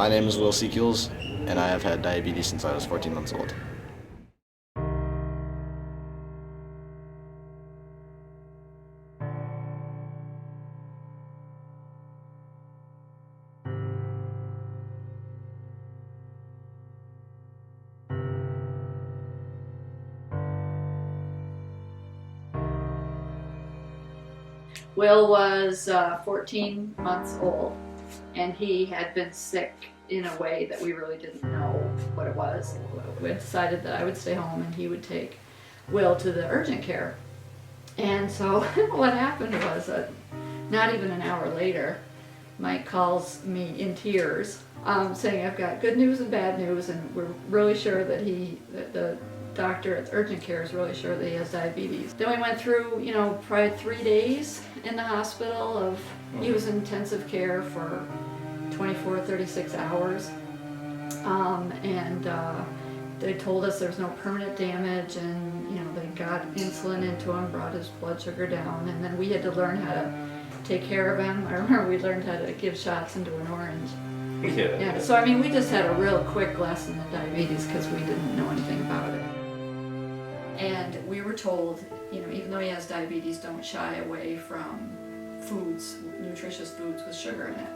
My name is Will Seekules, and I have had diabetes since I was 14 months old. Will was 14 months old, and he had been sick in a way that we really didn't know what it was. We decided that I would stay home and he would take Will to the urgent care. And so what happened was not even an hour later, Mike calls me in tears saying, I've got good news and bad news, and we're really sure that the doctor at the urgent care is really sure that he has diabetes. Then we went through, probably 3 days in the hospital of, he was in intensive care for 24, 36 hours. They told us there's no permanent damage, and they got insulin into him, brought his blood sugar down, and then we had to learn how to take care of him. I remember we learned how to give shots into an orange. Yeah. So we just had a real quick lesson in diabetes because we didn't know anything about it. And we were told, even though he has diabetes, don't shy away from foods, nutritious foods with sugar in it.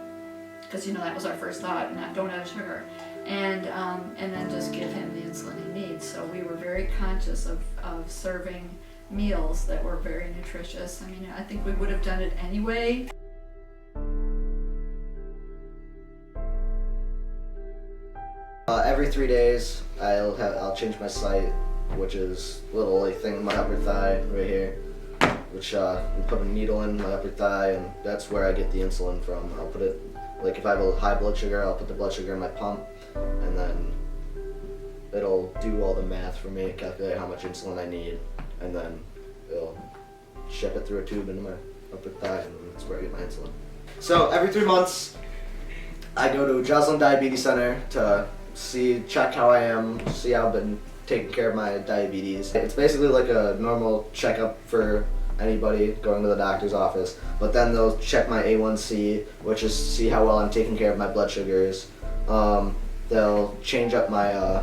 Because that was our first thought, don't add sugar. And then just give him the insulin he needs. So we were very conscious of serving meals that were very nutritious. I think we would have done it anyway. Every 3 days, I'll change my site, which is a little thing in my upper thigh right here, which we put a needle in my upper thigh, and that's where I get the insulin from. I'll put it, if I have a high blood sugar, I'll put the blood sugar in my pump, and then it'll do all the math for me, calculate how much insulin I need, and then it'll ship it through a tube into my upper thigh, and that's where I get my insulin. So every 3 months, I go to Joslin Diabetes Center to check how I am, see how I've been taking care of my diabetes. It's basically like a normal checkup for anybody going to the doctor's office, but then they'll check my A1C, which is see how well I'm taking care of my blood sugars. They'll change up my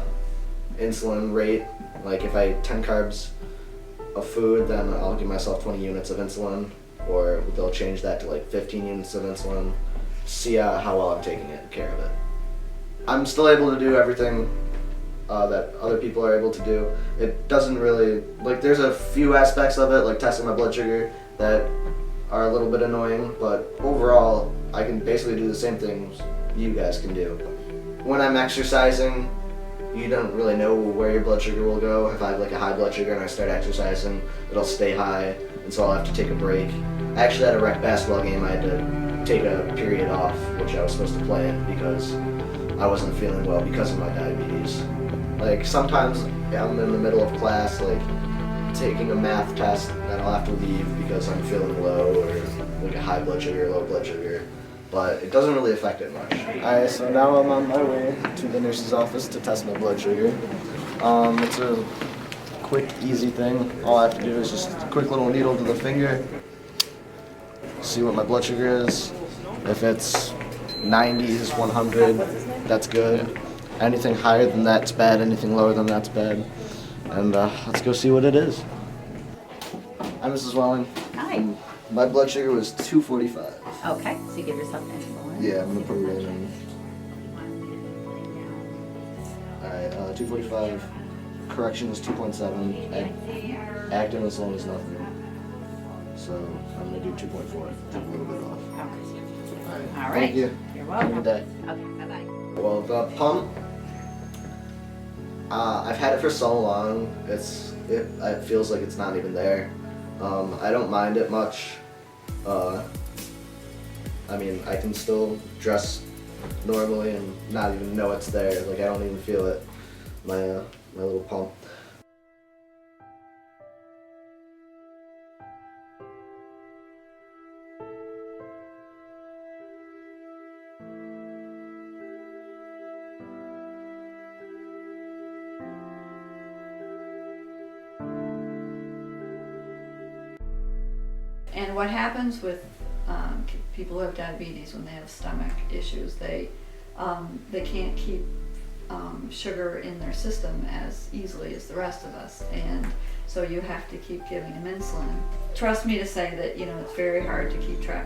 insulin rate, if I eat 10 carbs of food, then I'll give myself 20 units of insulin, or they'll change that to 15 units of insulin, see how well I'm taking care of it. I'm still able to do everything that other people are able to do. It doesn't really, there's a few aspects of it, like testing my blood sugar, that are a little bit annoying, but overall, I can basically do the same things you guys can do. When I'm exercising, you don't really know where your blood sugar will go. If I have a high blood sugar and I start exercising, it'll stay high, and so I'll have to take a break. I actually had a rec basketball game, I had to take a period off, which I was supposed to play in because I wasn't feeling well because of my diabetes. Sometimes I'm in the middle of class, taking a math test, and I'll have to leave because I'm feeling low, or a high blood sugar, low blood sugar. But it doesn't really affect it much. Alright, so now I'm on my way to the nurse's office to test my blood sugar. It's a quick, easy thing. All I have to do is just a quick little needle to the finger, see what my blood sugar is. If it's 90s, 100, that's good. Anything higher than that's bad, anything lower than that's bad. And let's go see what it is. Hi, Mrs. Welling. Hi. My blood sugar was 245. Okay, so you give yourself insulin. Yeah, I'm gonna put it in. Alright, 245. Correction is 2.7. Active insulin is nothing. So I'm gonna do 2.4. Take a little bit off. Okay. All right. Thank you. You're welcome. Have a good day. Okay, bye-bye. Well, the pump, I've had it for so long, it feels like it's not even there. I don't mind it much. I can still dress normally and not even know it's there. I don't even feel it, my little pump. And what happens with people who have diabetes when they have stomach issues, they they can't keep sugar in their system as easily as the rest of us, and so you have to keep giving them insulin. Trust me to say that, you know, it's very hard to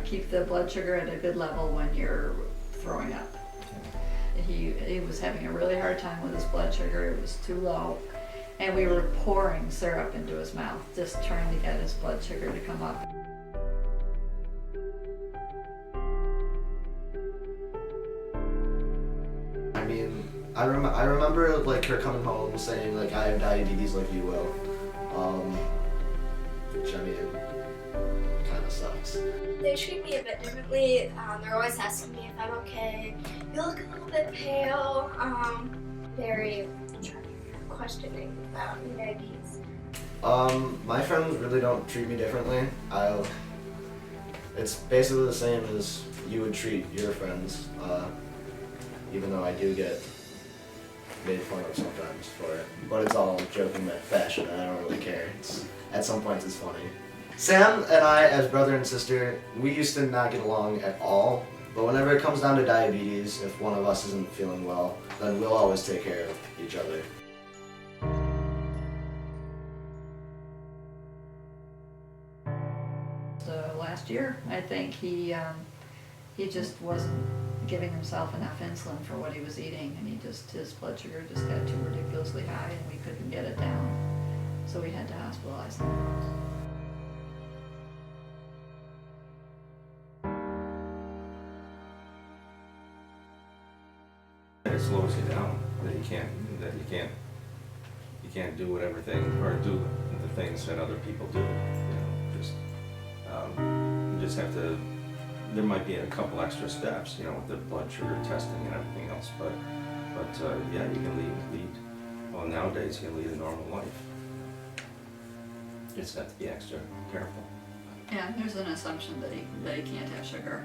keep the blood sugar at a good level when you're throwing up. He was having a really hard time with his blood sugar. It was too low, and we were pouring syrup into his mouth, just trying to get his blood sugar to come up. I mean, I remember like her coming home saying like, I have diabetes like you will, which I mean, kind of sucks. They treat me a bit differently. They're always asking me if I'm okay. You look a little bit pale. Very questioning about my diabetes. My friends really don't treat me differently. It's basically the same as you would treat your friends, even though I do get made fun of sometimes for it. But it's all joking fashion, and I don't really care. At some points it's funny. Sam and I, as brother and sister, we used to not get along at all. But whenever it comes down to diabetes, if one of us isn't feeling well, then we'll always take care of each other. So last year, I think he just wasn't giving himself enough insulin for what he was eating, and his blood sugar just got too ridiculously high, and we couldn't get it down. So we had to hospitalize him. It slows you down, that you can't do whatever thing, or do the things that other people do, you know, you just have to, there might be a couple extra steps, you know, with the blood sugar testing and everything else, but yeah, you can lead, well, nowadays you can lead a normal life. You just have to be extra careful. Yeah, there's an assumption that he can't have sugar,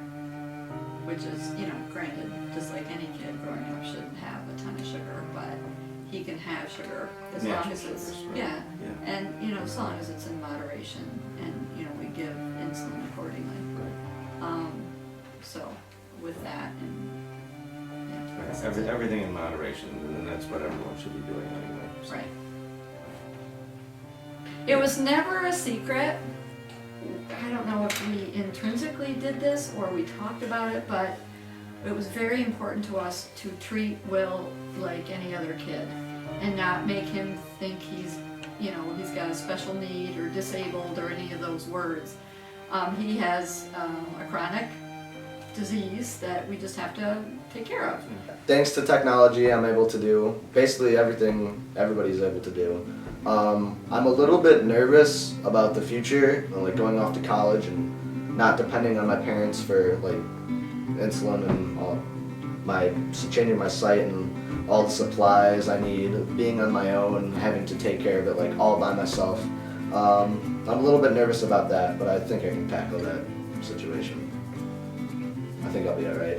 which is, you know, granted, just like any kid growing up shouldn't have a ton of sugar, but he can have sugar as long as it's, sugars, right. yeah, Yeah. and, you know, as long as it's in moderation, and, you know, we give insulin accordingly. Right. So, with that, and, yeah. Right. Everything in moderation, and that's what everyone should be doing anyway. So. Right. It was never a secret. I don't know if we intrinsically did this or we talked about it, but it was very important to us to treat Will like any other kid and not make him think he's got a special need or disabled or any of those words. He has a chronic disease that we just have to take care of. Thanks to technology, I'm able to do basically everything everybody's able to do. I'm a little bit nervous about the future, like going off to college and not depending on my parents for like insulin and all changing my site and all the supplies I need, being on my own, having to take care of it like all by myself. I'm a little bit nervous about that, but I think I can tackle that situation. I think I'll be alright.